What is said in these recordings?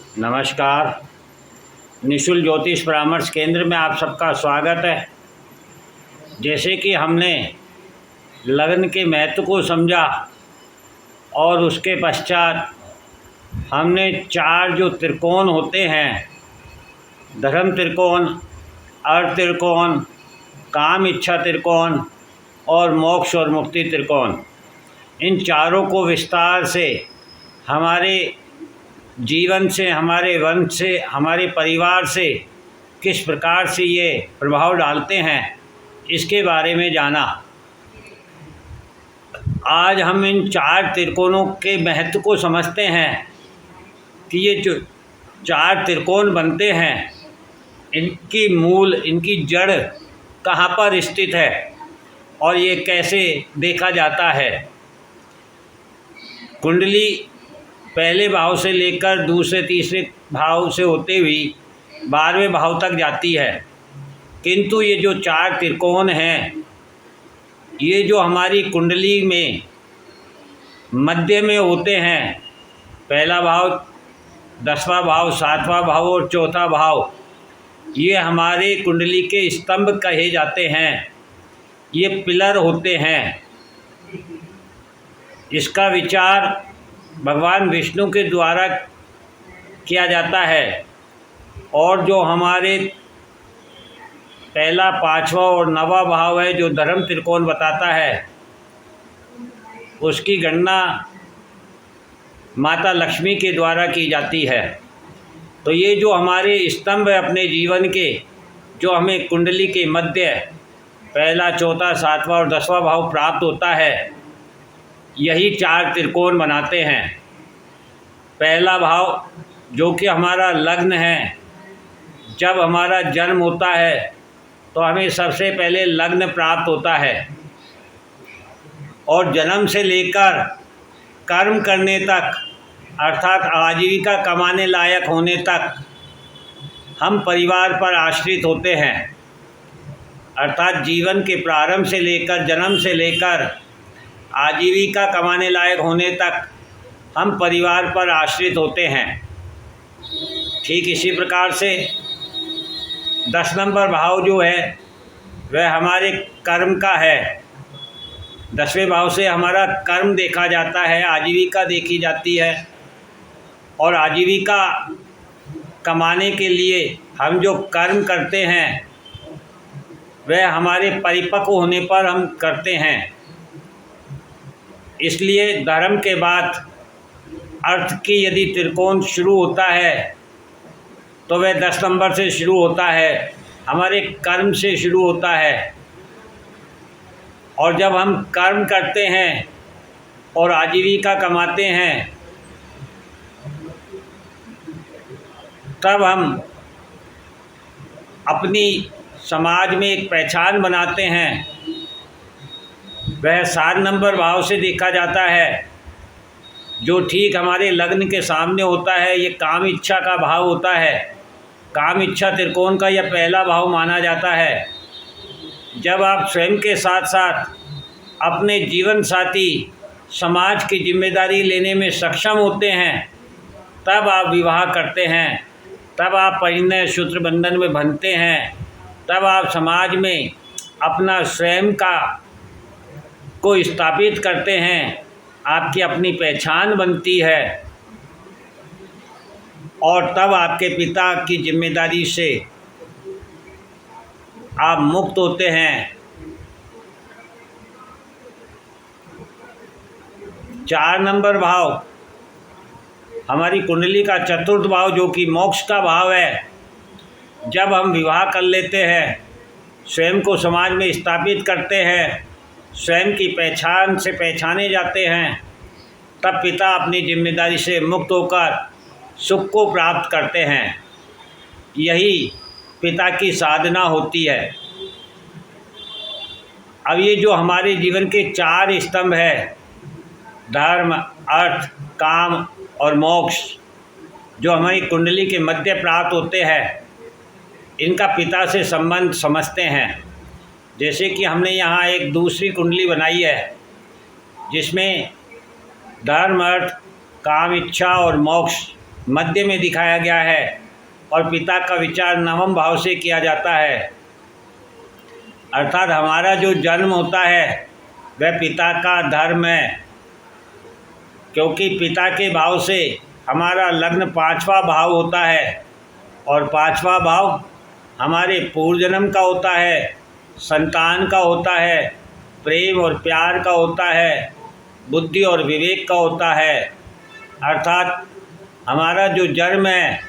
नमस्कार। निशुल्क ज्योतिष परामर्श केंद्र में आप सबका स्वागत है। जैसे कि हमने लग्न के महत्व को समझा और उसके पश्चात हमने चार जो त्रिकोण होते हैं, धर्म त्रिकोण, अर्थ त्रिकोण, काम इच्छा त्रिकोण और मोक्ष और मुक्ति त्रिकोण, इन चारों को विस्तार से हमारे जीवन से, हमारे वंश से, हमारे परिवार से किस प्रकार से ये प्रभाव डालते हैं, इसके बारे में जाना। आज हम इन चार त्रिकोणों के महत्व को समझते हैं कि ये जो चार त्रिकोण बनते हैं, इनकी मूल, इनकी जड़ कहाँ पर स्थित है और ये कैसे देखा जाता है। कुंडली पहले भाव से लेकर दूसरे तीसरे भाव से होते हुए 12वें भाव तक जाती है, किंतु ये जो चार त्रिकोण हैं, ये जो हमारी कुंडली में मध्य में होते हैं, पहला भाव, 10वां भाव, 7वां भाव और चौथा भाव, ये हमारे कुंडली के स्तंभ कहे जाते हैं। ये पिलर होते हैं। इसका विचार भगवान विष्णु के द्वारा किया जाता है और जो हमारे पहला, 5वां और 9वां भाव है, जो धर्म त्रिकोण बताता है, उसकी गणना माता लक्ष्मी के द्वारा की जाती है। तो ये जो हमारे स्तंभ है अपने जीवन के, जो हमें कुंडली के मध्य पहला, चौथा, 7वां और 10वां भाव प्राप्त होता है, यही चार त्रिकोण बनाते हैं। पहला भाव जो कि हमारा लग्न है, जब हमारा जन्म होता है तो हमें सबसे पहले लग्न प्राप्त होता है और जन्म से लेकर कर्म करने तक, अर्थात आजीविका कमाने लायक होने तक हम परिवार पर आश्रित होते हैं। अर्थात जीवन के प्रारंभ से लेकर, जन्म से लेकर आजीविका कमाने लायक होने तक हम परिवार पर आश्रित होते हैं। ठीक इसी प्रकार से 10 नंबर भाव जो है वह हमारे कर्म का है। 10वें भाव से हमारा कर्म देखा जाता है, आजीविका देखी जाती है और आजीविका कमाने के लिए हम जो कर्म करते हैं वह हमारे परिपक्व होने पर हम करते हैं। इसलिए धर्म के बाद अर्थ की यदि त्रिकोण शुरू होता है तो वह 10 नंबर से शुरू होता है, हमारे कर्म से शुरू होता है। और जब हम कर्म करते हैं और आजीविका कमाते हैं, तब हम अपनी समाज में एक पहचान बनाते हैं। वह 7 नंबर भाव से देखा जाता है, जो ठीक हमारे लग्न के सामने होता है। ये काम इच्छा का भाव होता है। काम इच्छा त्रिकोण का यह पहला भाव माना जाता है। जब आप स्वयं के साथ साथ अपने जीवन साथी, समाज की जिम्मेदारी लेने में सक्षम होते हैं, तब आप विवाह करते हैं, तब आप परिणय सूत्र बंधन में बंधते हैं, तब आप समाज में अपना स्वयं का को स्थापित करते हैं, आपकी अपनी पहचान बनती है और तब आपके पिता की जिम्मेदारी से आप मुक्त होते हैं। 4 नंबर भाव हमारी कुंडली का चतुर्थ भाव, जो कि मोक्ष का भाव है। जब हम विवाह कर लेते हैं, स्वयं को समाज में स्थापित करते हैं, स्वयं की पहचान से पहचाने जाते हैं, तब पिता अपनी जिम्मेदारी से मुक्त होकर सुख को प्राप्त करते हैं। यही पिता की साधना होती है। अब ये जो हमारे जीवन के 4 स्तंभ है, धर्म, अर्थ, काम और मोक्ष, जो हमारी कुंडली के मध्य प्राप्त होते हैं, इनका पिता से संबंध समझते हैं। जैसे कि हमने यहाँ एक दूसरी कुंडली बनाई है, जिसमें धर्म, अर्थ, काम इच्छा और मोक्ष मध्य में दिखाया गया है और पिता का विचार नवम भाव से किया जाता है। अर्थात हमारा जो जन्म होता है वह पिता का धर्म है, क्योंकि पिता के भाव से हमारा लग्न पांचवा भाव होता है और पांचवा भाव हमारे पूर्व जन्म का होता है, संतान का होता है, प्रेम और प्यार का होता है, बुद्धि और विवेक का होता है। अर्थात हमारा जो जन्म है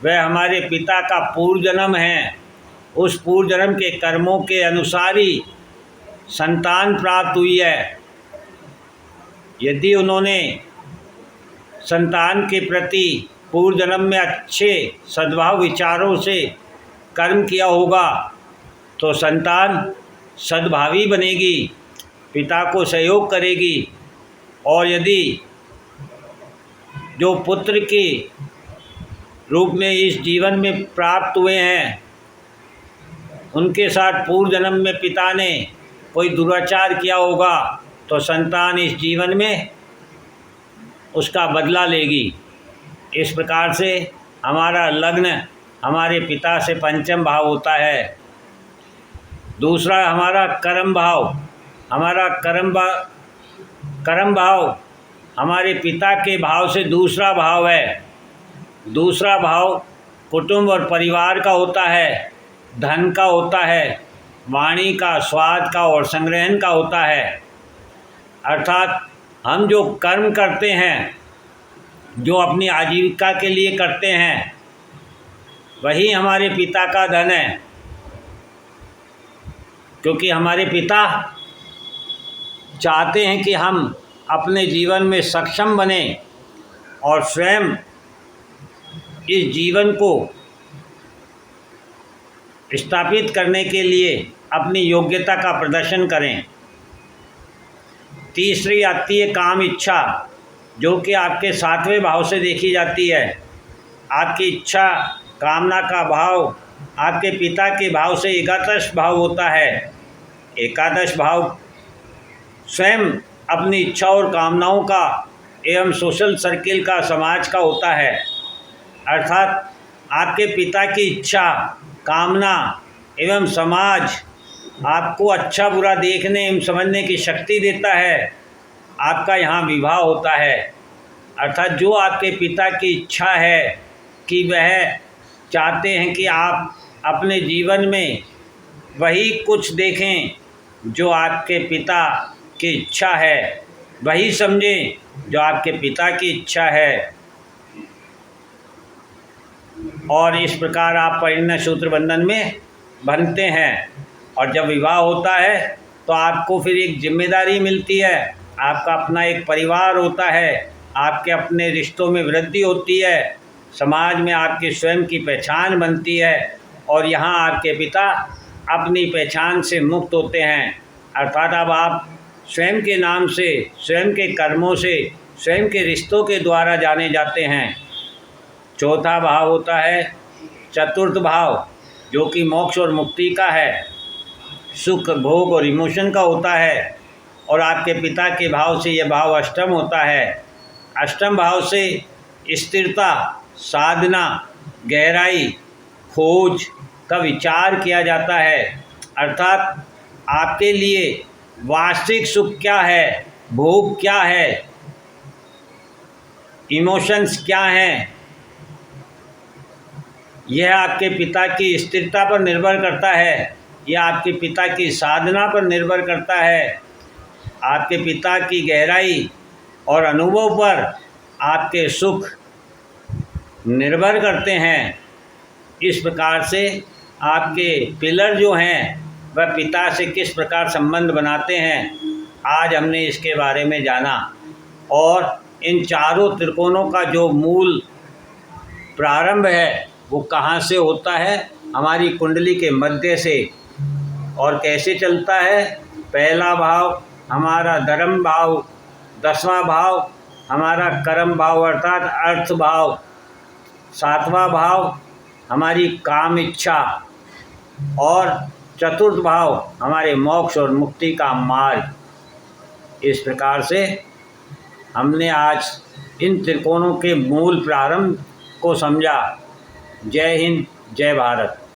वह हमारे पिता का पूर्व जन्म है। उस पूर्व जन्म के कर्मों के अनुसार ही संतान प्राप्त हुई है। यदि उन्होंने संतान के प्रति पूर्व जन्म में अच्छे सद्भाव विचारों से कर्म किया होगा तो संतान सद्भावी बनेगी, पिता को सहयोग करेगी। और यदि जो पुत्र के रूप में इस जीवन में प्राप्त हुए हैं उनके साथ पूर्व जन्म में पिता ने कोई दुराचार किया होगा तो संतान इस जीवन में उसका बदला लेगी। इस प्रकार से हमारा लग्न हमारे पिता से पंचम भाव होता है। दूसरा हमारा कर्म भाव। हमारा कर्म भाव हमारे पिता के भाव से दूसरा भाव है। दूसरा भाव कुटुंब और परिवार का होता है, धन का होता है, वाणी का, स्वाद का और संग्रहण का होता है। अर्थात हम जो कर्म करते हैं, जो अपनी आजीविका के लिए करते हैं, वही हमारे पिता का धन है। क्योंकि हमारे पिता चाहते हैं कि हम अपने जीवन में सक्षम बने और स्वयं इस जीवन को स्थापित करने के लिए अपनी योग्यता का प्रदर्शन करें। तीसरी आती है काम इच्छा, जो कि आपके सातवें भाव से देखी जाती है। आपकी इच्छा कामना का भाव आपके पिता के भाव से एकादश भाव होता है। एकादश भाव स्वयं अपनी इच्छा और कामनाओं का एवं सोशल सर्किल का, समाज का होता है। अर्थात आपके पिता की इच्छा, कामना एवं समाज आपको अच्छा बुरा देखने एवं समझने की शक्ति देता है। आपका यहाँ विवाह होता है। अर्थात जो आपके पिता की इच्छा है कि वह चाहते हैं कि आप अपने जीवन में वही कुछ देखें जो आपके पिता की इच्छा है, वही समझें जो आपके पिता की इच्छा है। और इस प्रकार आप परिणय सूत्र बंधन में बंधते हैं। और जब विवाह होता है तो आपको फिर एक जिम्मेदारी मिलती है। आपका अपना एक परिवार होता है, आपके अपने रिश्तों में वृद्धि होती है, समाज में आपके स्वयं की पहचान बनती है और यहाँ आपके पिता अपनी पहचान से मुक्त होते हैं। अर्थात अब आप स्वयं के नाम से, स्वयं के कर्मों से, स्वयं के रिश्तों के द्वारा जाने जाते हैं। चौथा भाव होता है चतुर्थ भाव, जो कि मोक्ष और मुक्ति का है, सुख भोग और इमोशन का होता है। और आपके पिता के भाव से यह भाव अष्टम होता है। अष्टम भाव से स्थिरता, साधना, गहराई, खोज का विचार किया जाता है। अर्थात आपके लिए वास्तविक सुख क्या है, भोग क्या है, इमोशंस क्या हैं, यह आपके पिता की स्थिरता पर निर्भर करता है। यह आपके पिता की साधना पर निर्भर करता है। आपके पिता की गहराई और अनुभव पर आपके सुख निर्भर करते हैं। इस प्रकार से आपके पिलर जो हैं वह पिता से किस प्रकार संबंध बनाते हैं, आज हमने इसके बारे में जाना। और इन चारों त्रिकोणों का जो मूल प्रारंभ है वो कहाँ से होता है, हमारी कुंडली के मध्य से। और कैसे चलता है, पहला भाव हमारा धर्म भाव, 10वां भाव हमारा कर्म भाव अर्थात अर्थ भाव, 7वां भाव हमारी काम इच्छा और चतुर्थ भाव हमारे मोक्ष और मुक्ति का मार्ग। इस प्रकार से हमने आज इन त्रिकोणों के मूल प्रारंभ को समझा। जय हिंद, जय भारत।